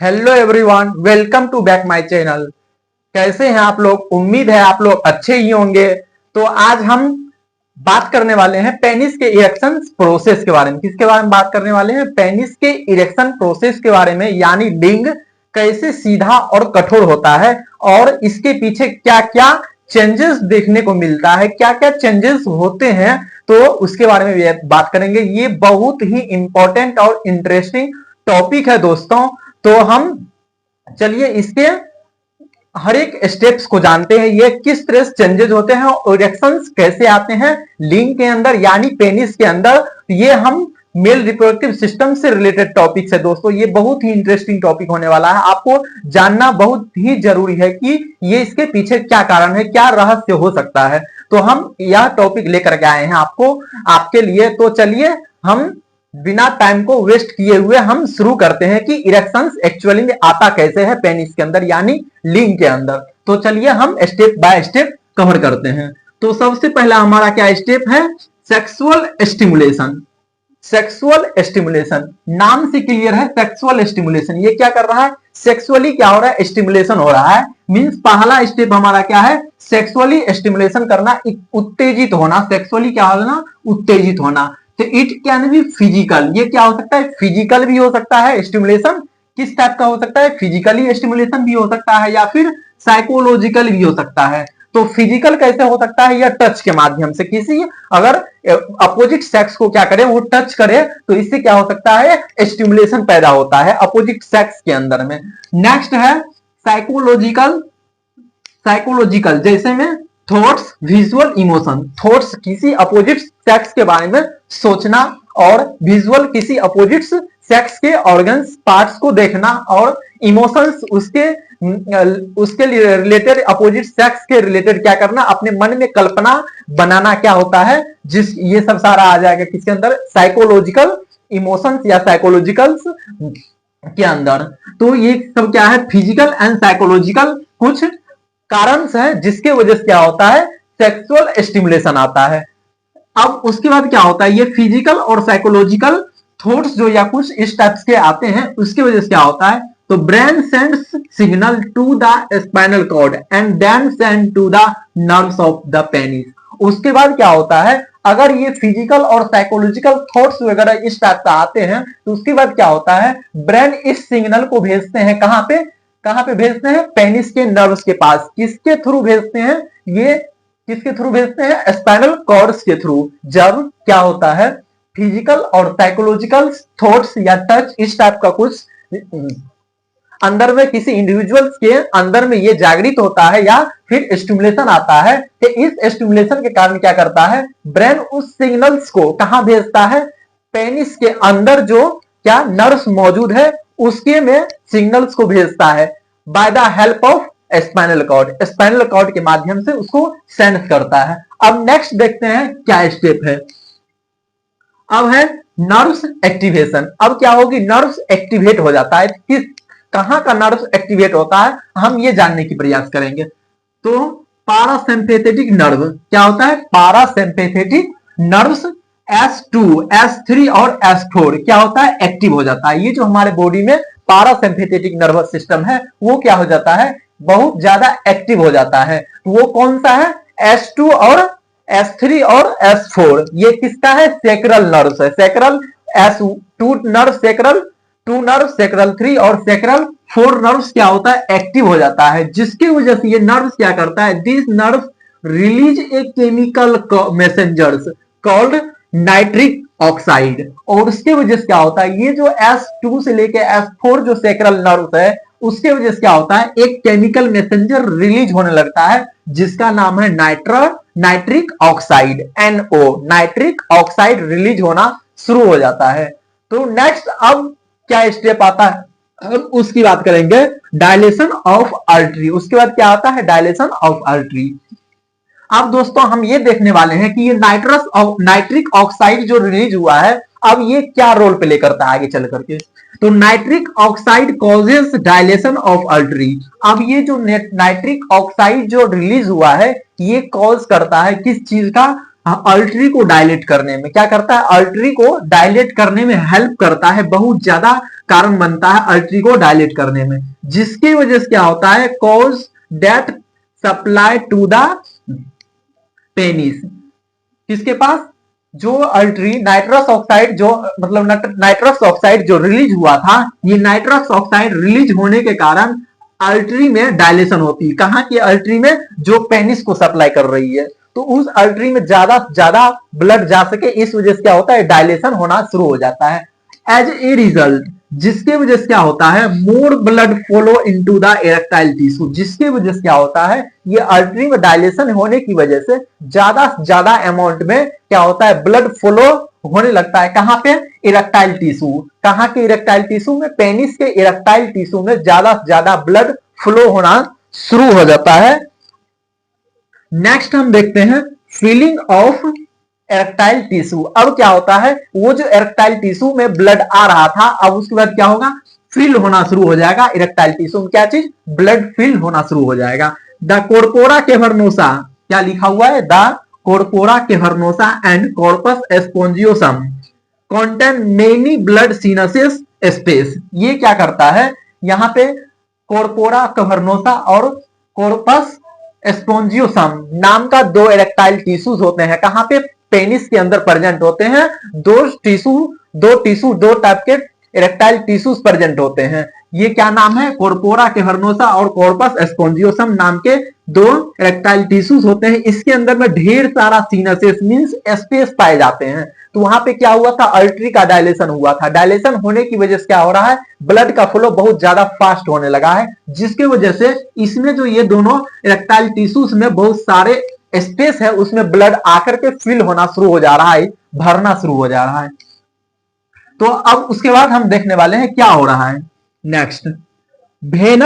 Hello everyone, welcome to back my channel. कैसे हैं आप लोग? उम्मीद है आप लोग अच्छे ही होंगे। तो आज हम बात करने वाले हैं पेनिस के इरेक्शन प्रोसेस के बारे में। किसके बारे में बात करने वाले हैं? पेनिस के इरेक्शन प्रोसेस के बारे में, यानी लिंग कैसे सीधा और कठोर होता है और इसके पीछे क्या क्या चेंजेस देखने को मिलता है, क्या क्या चेंजेस होते हैं, तो उसके बारे में बात करेंगे। ये बहुत ही इंपॉर्टेंट और इंटरेस्टिंग टॉपिक है दोस्तों। तो हम चलिए इसके हर एक स्टेप्स को जानते हैं, ये किस तरह से चेंजेस होते हैं और इरेक्शंस कैसे आते हैं लिंग के अंदर यानी पेनिस के अंदर। ये हम मेल रिप्रोडक्टिव सिस्टम से रिलेटेड टॉपिक्स है दोस्तों। ये बहुत ही इंटरेस्टिंग टॉपिक होने वाला है, आपको जानना बहुत ही जरूरी है कि ये इसके पीछे क्या कारण है, क्या रहस्य हो सकता है। तो हम यह टॉपिक लेकर के आए हैं आपको, आपके लिए। तो चलिए हम बिना टाइम को वेस्ट किए हुए हम शुरू करते हैं कि इरेक्शंस एक्चुअली में आता कैसे है पेनिस के अंदर यानी लिंग के अंदर। तो चलिए हम स्टेप बाय स्टेप कवर करते हैं। तो सबसे पहला हमारा क्या स्टेप है? Sexual stimulation. सेक्सुअल स्टिमुलेशन नाम से क्लियर है। सेक्सुअल स्टिमुलेशन ये क्या कर रहा है? सेक्सुअली क्या हो रहा है? स्टिमुलेशन हो रहा है। मींस पहला स्टेप हमारा क्या है? सेक्सुअली स्टिमुलेशन करना, उत्तेजित होना। सेक्सुअली क्या होना? उत्तेजित होना। तो इट कैन बी फिजिकल। ये क्या हो सकता है? फिजिकल भी हो सकता है स्टिमुलेशन। किस टाइप का हो सकता है? फिजिकली स्टिमुलेशन भी हो सकता है या फिर साइकोलॉजिकल भी हो सकता है। तो फिजिकल कैसे हो सकता है? या टच के माध्यम से, किसी अगर अपोजिट सेक्स को क्या करे, वो टच करे, तो इससे क्या हो सकता है? स्टिमुलेशन पैदा होता है अपोजिट सेक्स के अंदर में। नेक्स्ट है साइकोलॉजिकल। साइकोलॉजिकल जैसे में थॉट्स, विजुअल, इमोशन। थॉट्स किसी अपोजिट सेक्स के बारे में सोचना और विजुअल किसी अपोजिट सेक्स के ऑर्गन्स, पार्ट्स को देखना, और इमोशंस उसके रिलेटेड, अपोजिट सेक्स के रिलेटेड क्या करना? अपने मन में कल्पना बनाना क्या होता है? ये सब सारा आ जाएगा किसके अंदर? साइकोलॉजिकल इमोशंस या साइकोलॉजिकल के अंदर। तो ये सब क्या है? फिजिकल एंड साइकोलॉजिकल कुछ कारण है जिसके वजह से क्या होता है? सेक्सुअल स्टिमुलेशन आता है। अब उसके बाद क्या होता है? ये फिजिकल और साइकोलॉजिकल थॉट्स जो या कुछ इस टाइप्स के आते हैं, उसकी वजह से क्या होता है? तो brain sends signal to the spinal cord and then send to the nerves of the penis. उसके बाद क्या होता है? अगर ये फिजिकल और साइकोलॉजिकल थॉट्स वगैरह इस टाइप का आते हैं, तो उसके बाद क्या होता है? ब्रेन इस सिग्नल को भेजते हैं कहां पे? कहां पे भेजते हैं? पेनिस के नर्व्स के पास। किसके थ्रू भेजते हैं? ये किसके थ्रू भेजते हैं? स्पाइनल कॉर्ड्स के थ्रू। जब क्या होता है? फिजिकल और साइकोलॉजिकल थॉट्स या टच इस टाइप का कुछ अंदर में किसी इंडिविजुअल्स के अंदर में ये जागृत होता है या फिर स्टिमुलेशन आता है, तो इस स्टिमुलेशन के कारण क्या करता है? ब्रेन उस सिग्नल्स को कहां भेजता है? पेनिस के अंदर जो क्या नर्व्स मौजूद है उसके में सिग्नल्स को भेजता है by the help of spinal cord. Spinal cord के माध्यम से उसको सेंस करता है। अब नेक्स्ट देखते हैं क्या स्टेप है। अब है नर्व्स एक्टिवेशन। अब क्या होगी? नर्व्स एक्टिवेट हो जाता है। किस कहां का नर्व्स एक्टिवेट होता है, हम ये जानने की प्रयास करेंगे। तो पारासिम्पैथेटिक नर्व क्या होता है? पारासिम्पैथेटिक नर्व्स S2, S3 और S4 क्या होता है? एक्टिव हो जाता है। ये जो हमारे बॉडी में पारासिम्पैथेटिक नर्वस सिस्टम है वो क्या हो जाता है? बहुत ज्यादा एक्टिव हो जाता है। वो कौन सा है? S2 और S3 और S4। ये किसका है? सेक्रल नर्व्स है। Sacral S2 nerve, sacral 2 nerve, sacral 3 और सेक्रल 4 नर्व्स क्या होता है? एक्टिव हो जाता है, जिसकी वजह से ये नर्व्स क्या करता है? This nerve release a chemical messengers called nitric oxide. और उसके वजह से क्या होता है? ये जो S2 से लेके S4 जो सेक्रल नर्व है उसके वजह से क्या होता है? एक केमिकल मैसेंजर रिलीज होने लगता है जिसका नाम है nitric oxide, NO। Nitric oxide release होना शुरू हो जाता है। तो नेक्स्ट अब क्या स्टेप आता है? हम उसकी बात करेंगे। Dilation of artery. उसके बाद क्या आता है? Dilation of artery. अब दोस्तों हम ये देखने वाले हैं कि ये नाइट्रिक ऑक्साइड जो रिलीज हुआ है, अब ये क्या रोल प्ले करता है आगे चल करके। तो nitric oxide causes dilation of artery. अब ये जो नाइट्रिक ऑक्साइड जो रिलीज हुआ है ये कॉज करता है किस चीज का? आर्टरी को डायलेट करने में क्या करता है, आर्टरी को डायलेट करने में हेल्प करता है, बहुत ज्यादा कारण बनता है आर्टरी को डायलेट करने में, जिसकी वजह से क्या होता है, cause that supply to the penis, किसके पास, जो आर्टरी नाइट्रस ऑक्साइड जो मतलब नाइट्रस ऑक्साइड जो रिलीज हुआ था, ये नाइट्रस ऑक्साइड रिलीज होने के कारण आर्टरी में डायलेशन होती है, कहां की आर्टरी में, जो पेनिस को सप्लाई कर रही है, तो उस आर्टरी में ज्यादा से ज्यादा ब्लड जा सके, इस वजह से क्या होता है, डायलेशन होना शुरू हो जाता है। एज ए रिजल्ट, जिसके वजह से क्या होता है, more blood flow into the erectile tissue, जिसकी वजह से क्या होता है, ये आर्टरी में डायलेशन होने की वजह से ज्यादा अमाउंट में क्या होता है, ब्लड फ्लो होने लगता है, कहां पे, इरेक्टाइल टिश्यू, कहां के इरेक्टाइल टिश्यू में, पेनिस के इरेक्टाइल टिश्यू में ज्यादा से ज्यादा ब्लड फ्लो होना शुरू हो जाता है। नेक्स्ट हम देखते हैं फीलिंग ऑफ इरेक्टाइल टिश्यू। अब क्या होता है, वो जो इरेक्टाइल टिश्यू में ब्लड आ रहा था, अब उसके बाद क्या होगा, फिल होना शुरू हो जाएगा, इरेक्टाइल टिश्यू में क्या चीज, ब्लड फिल होना शुरू हो जाएगा। द कोर्पोरा कैवर्नोसा, क्या लिखा हुआ है, the corpora cavernosa and corpus spongiosum contain many blood sinuses space. ये क्या करता है, यहाँ पे कोर्पोरा कैवर्नोसा और कॉर्पस स्पोंजियोसम नाम का दो इरेक्टाइल टिश्यूज होते हैं, कहां पे, पेनिस के अंदर प्रेजेंट होते हैं, दो टाइप के इरेक्टाइल टिश्यूज प्रेजेंट होते हैं। ये क्या नाम है, कोर्पोरा कैवर्नोसा और कॉर्पस स्पोंजियोसम नाम के दो इरेक्टाइल टिश्यूज होते हैं। इसके अंदर में ढेर सारा सिनसेस मींस स्पेस पाए जाते हैं। तो वहां पे क्या हुआ था, आर्टरी का डायलेशन हुआ था, डायलेशन होने की वजह से क्या हो रहा है, ब्लड का फ्लो बहुत ज्यादा फास्ट होने लगा है, जिसकी वजह से इसमें जो ये दोनों इरेक्टाइल टिश्यूज में बहुत सारे स्पेस है, उसमें ब्लड आकर के फिल होना शुरू हो जा रहा है, भरना शुरू हो जा रहा है। तो अब उसके बाद हम देखने वाले हैं क्या हो रहा है। नेक्स्ट वेन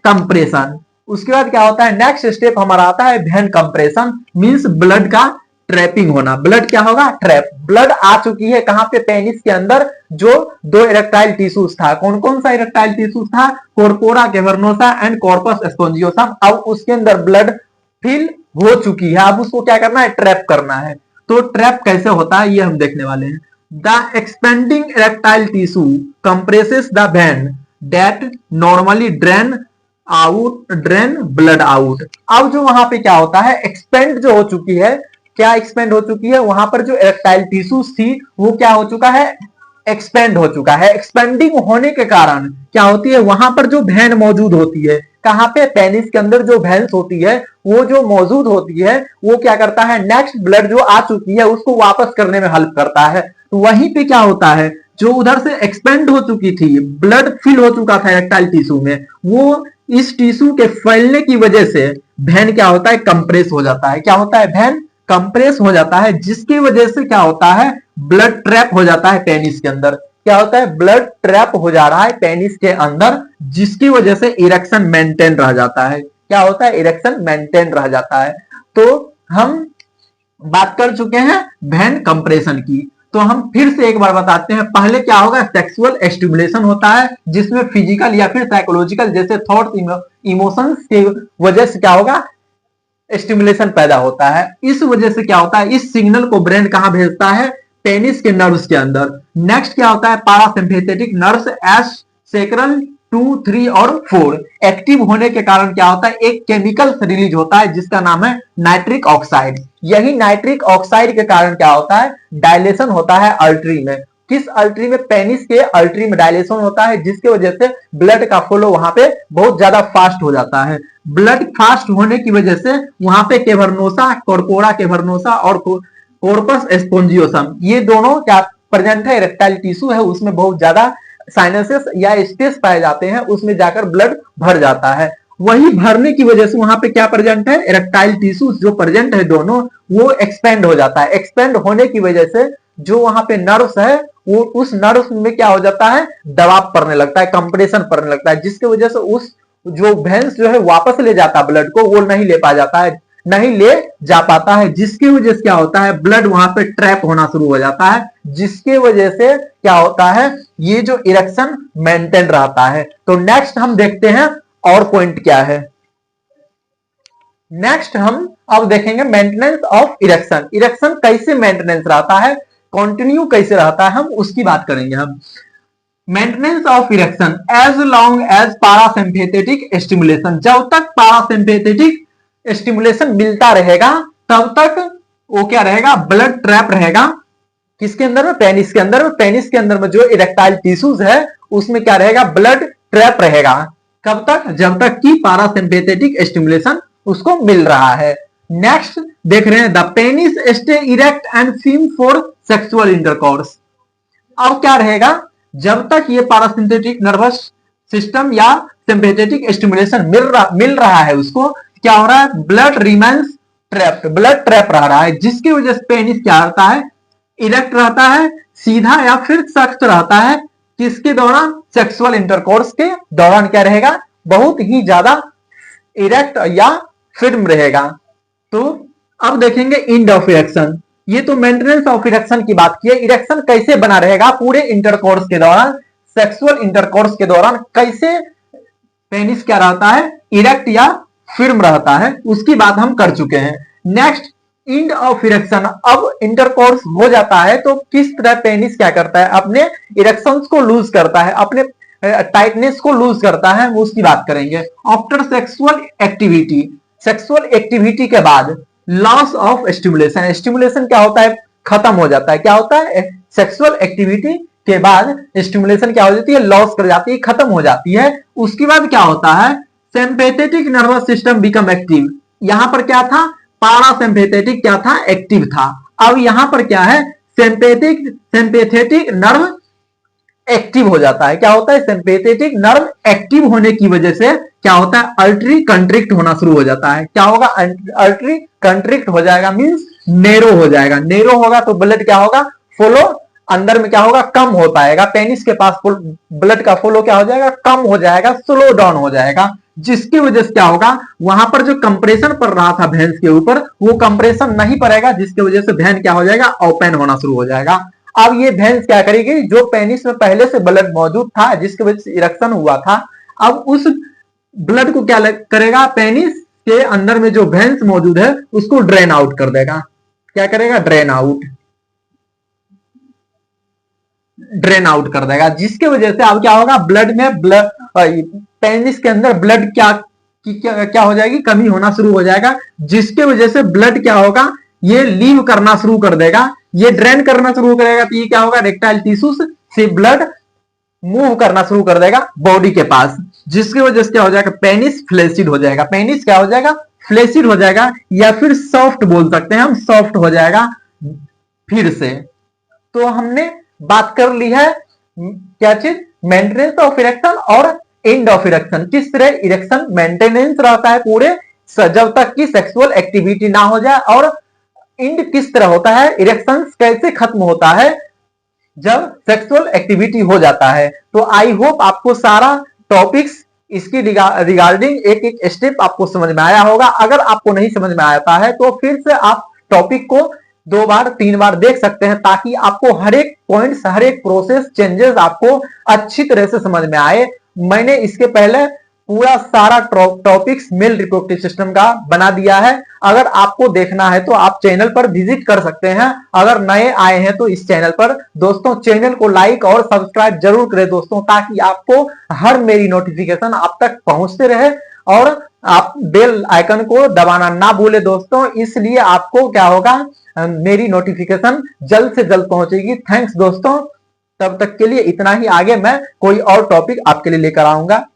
कंप्रेशन, उसके बाद क्या होता है, नेक्स्ट स्टेप हमारा आता है वेन कंप्रेशन, मींस ब्लड का ट्रैपिंग होना। ब्लड क्या होगा, ट्रैप, ब्लड आ चुकी है कहां पे, पेनिस के अंदर, जो दो इरेक्टाइल टिश्यूज था, कौन कौन सा इरेक्टाइल टिश्यूज था, कोर्पोरा कैवर्नोसा एंड कॉर्पस स्पोंजियोसम। अब उसके अंदर ब्लड फिल हो चुकी है, अब उसको क्या करना है, ट्रैप करना है। तो ट्रैप कैसे होता है, ये हम देखने वाले हैं। The expanding erectile tissue compresses the when that normally drain blood out. अब जो वहां पे क्या होता है, एक्सपेंड जो हो चुकी है, क्या एक्सपेंड हो चुकी है, वहां पर जो इरेक्टाइल टिश्यूज थी वो क्या हो चुका है, एक्सपेंड हो चुका है। एक्सपेंडिंग होने के कारण क्या होती है, वहां पर जो वेन मौजूद होती है, कहां पे, पेनिस के अंदर जो वेन्स होती है, वो जो मौजूद होती है, वो क्या करता है, नेक्स्ट ब्लड जो आ चुकी है उसको वापस करने में हेल्प करता है। तो वहीं पे क्या होता है, जो उधर से एक्सपेंड हो चुकी थी, ब्लड फिल हो चुका था इरेक्टाइल टिश्यू में, वो इस टिश्यू के फैलने की वजह से वेन क्या होता है, कंप्रेस हो जाता है। क्या होता है, वेन कंप्रेस हो जाता है, जिसकी वजह से क्या होता है, ब्लड ट्रैप हो जाता है पेनिस के अंदर। क्या होता है, ब्लड ट्रैप हो जा रहा है पेनिस के अंदर, जिसकी वजह से इरेक्शन मेंटेन रह जाता है। क्या होता है, इरेक्शन मेंटेन रह जाता है। तो हम बात कर चुके हैं वेन कंप्रेशन की, तो हम फिर से एक बार बताते हैं। पहले क्या होगा, सेक्सुअल स्टिमुलेशन होता है, जिसमें फिजिकल या फिर साइकोलॉजिकल जैसे थॉट्स, इमोशंस की वजह से क्या होगा, स्टिमुलेशन पैदा होता है। इस वजह से क्या होता है, इस सिग्नल को ब्रेन कहां भेजता है, पेनिस के नर्व्स के अंदर। नेक्स्ट क्या होता है, पारासिम्पैथेटिक नर्व्स एस सेक्रल 2, 3 और 4 एक्टिव होने के कारण क्या होता है, एक केमिकल रिलीज होता है जिसका नाम है नाइट्रिक ऑक्साइड। यही नाइट्रिक ऑक्साइड के कारण क्या होता है, डायलेशन होता है आर्टरी में। किस आर्टरी में, पेनिस के आर्टरी में डायलेशन होता है, जिसकी वजह से ब्लड का फ्लो वहां पे बहुत ज्यादा फास्ट हो जाता है। ब्लड फास्ट होने की वजह से वहां पे कैवर्नोसा, कोर्पोरा कैवर्नोसा और कॉर्पस स्पोंजियोसम, ये दोनों क्या प्रेजेंट है, इरेक्टाइल टिश्यू है, उसमें बहुत ज्यादा साइनसेस या स्पेस पाए जाते हैं, उसमें जाकर ब्लड भर जाता है। वही भरने की वजह से वहां पे क्या प्रेजेंट है, इरेक्टाइल टिश्यू जो प्रेजेंट है दोनों, वो एक्सपेंड हो जाता है। एक्सपेंड होने की वजह से जो वहां पे नर्व्स है, वो उस नर्व्स में क्या हो जाता है, दबाव पड़ने लगता है, कंप्रेशन पड़ने लगता है, जिसकी वजह से उस जो वेन्स जो है वापस ले जाता है ब्लड को, वो नहीं ले पा जाता है, नहीं ले जा पाता है, जिसकी वजह से क्या होता है, ब्लड वहां पे ट्रैप होना शुरू हो जाता है, जिसकी वजह से क्या होता है, ये जो इरेक्शन मेंटेन रहता है। तो नेक्स्ट हम देखते हैं और पॉइंट क्या है। नेक्स्ट हम अब देखेंगे मेंटेनेंस ऑफ इरेक्शन। इरेक्शन कैसे मेंटेनेंस रहता है, कंटिन्यू कैसे रहता है, हम उसकी बात करेंगे। हम maintenance of erection as long as parasympathetic stimulation, जब तक पारासिम्पेथेटिक स्टिमुलेशन मिलता रहेगा तब तक वो क्या रहेगा, ब्लड ट्रैप रहेगा किसके अंदर में, पेनिस के अंदर में। पेनिस के अंदर में जो इरेक्टाइल टिश्यूज है उसमें क्या रहेगा, ब्लड ट्रैप रहेगा। कब तक, जब तक कि पारासिम्पेथेटिक स्टिमुलेशन उसको मिल रहा है। नेक्स्ट देख रहे हैं the penis stay erect and firm for sexual intercourse. अब क्या रहेगा, जब तक ये पारासिम्पेथेटिक नर्वस सिस्टम या सिंपैथेटिक स्टिमुलेशन मिल रहा है उसको, क्या हो रहा है, blood remains trapped, blood trap रहा है, जिसकी वजह से पेनिस क्या रहता है, इरेक्ट रहता है, सीधा या फिर सख्त रहता है। किसके दौरान, सेक्सुअल इंटरकोर्स के दौरान क्या रहेगा, बहुत ही ज्यादा इरेक्ट या फिर्म रहेगा। तो अब देखेंगे इंड ऑफ इरेक्शन। ये तो मेंटेनेंस ऑफ इरेक्शन की बात की है। इरेक्शन कैसे बना रहेगा पूरे इंटरकोर्स के दौरान, सेक्सुअल इंटरकोर्स के दौरान कैसे पेनिस क्या रहता है, इरेक्ट या फिर्म रहता है, उसकी बात हम कर चुके हैं। नेक्स्ट इंड ऑफ इरेक्शन, अब इंटरकोर्स हो जाता है तो किस तरह पेनिस क्या करता है, अपने इरेक्शंस को लूज करता है, अपने टाइटनेस को लूज करता है, उसकी बात करेंगे। After sexual activity, sexual activity के बाद लॉस ऑफ स्टिमुलेशन, स्टिमुलेशन क्या होता है, खत्म हो जाता है। क्या होता है, सेक्सुअल एक्टिविटी के बाद स्टिमुलेशन क्या हो जाती है, लॉस कर जाती है, खत्म हो जाती है। उसके बाद क्या होता है, sympathetic nervous system become active. यहां पर क्या था, पारासिम्पेथेटिक क्या था, एक्टिव था। अब यहां पर क्या है, सिंपैथेटिक नर्व एक्टिव हो जाता है। क्या होता है, सिंपैथेटिक नर्व एक्टिव होने की वजह से क्या होता है, अर्टरी कंट्रिक्ट होना शुरू हो जाता है। क्या होगा, अर्टरी कंट्रिक्ट हो जाएगा, मींस नेरो हो जाएगा। नेरो होगा तो ब्लड क्या होगा, फ्लो अंदर में क्या होगा, कम हो पाएगा। पेनिस के पास ब्लड का फ्लो क्या हो जाएगा, कम हो जाएगा, स्लो डाउन हो जाएगा, जिसकी वजह से क्या होगा, वहां पर जो कंप्रेशन पड़ रहा था वेन्स के ऊपर, वो कंप्रेशन नहीं पड़ेगा, जिसकी वजह से वेन क्या हो जाएगा, ओपन होना शुरू हो जाएगा। अब ये वेन्स क्या करेगी, जो पेनिस में पहले से ब्लड मौजूद था, जिसकी वजह से इरेक्शन हुआ था, अब उस ब्लड को क्या करेगा, पेनिस के अंदर में जो वेन्स मौजूद है उसको ड्रेन आउट कर देगा। क्या करेगा, ड्रेन आउट कर देगा, जिसकी वजह से अब क्या होगा, ब्लड में पेनिस के अंदर ब्लड क्या हो जाएगी, कमी होना शुरू हो जाएगा, जिसकी वजह से ब्लड क्या होगा, ये लीव करना शुरू कर देगा, ये ड्रेन करना शुरू करेगा। तो ये क्या होगा, रेक्टाइल टिश्यूज से ब्लड मूव करना शुरू कर देगा बॉडी के पास, जिसकी वजह से क्या हो जाएगा, पेनिस फ्लेसिड हो जाएगा। पेनिस क्या हो जाएगा, फ्लेसिड हो जाएगा, या फिर सॉफ्ट बोल सकते हैं हम, सॉफ्ट हो जाएगा फिर से। तो हमने बात कर ली है क्या चीज, मेंटेनेंस ऑफ इरेक्शन और एंड ऑफ इरेक्शन। किस तरह इरेक्शन मेंटेनेंस रहता है पूरे, जब तक कि सेक्सुअल एक्टिविटी ना हो जाए, और एंड किस तरह होता है, इरेक्शन कैसे खत्म होता है जब सेक्सुअल एक्टिविटी हो जाता है। तो आई होप आपको सारा टॉपिक्स इसकी रिगार्डिंग एक एक स्टेप आपको समझ में आया होगा। अगर आपको नहीं समझ में आता है तो फिर से आप टॉपिक को 2 बार 3 बार देख सकते हैं, ताकि आपको हर एक पॉइंट्स, हर एक प्रोसेस, चेंजेस आपको अच्छी तरह से समझ में आए। मैंने इसके पहले पूरा सारा टॉपिक्स मेल रिप्रोडक्टिव सिस्टम का बना दिया है। अगर आपको देखना है तो आप चैनल पर विजिट कर सकते हैं। अगर नए आए हैं तो इस चैनल पर दोस्तों चैनल को लाइक और सब्सक्राइब जरूर करें दोस्तों, ताकि आपको हर मेरी नोटिफिकेशन आप तक पहुंचते रहे, और आप बेल आइकन को दबाना ना भूले दोस्तों, इसलिए आपको क्या होगा, मेरी नोटिफिकेशन जल्द से जल्द पहुंचेगी। थैंक्स दोस्तों, तब तक के लिए इतना ही। आगे मैं कोई और टॉपिक आपके लिए लेकर आऊंगा।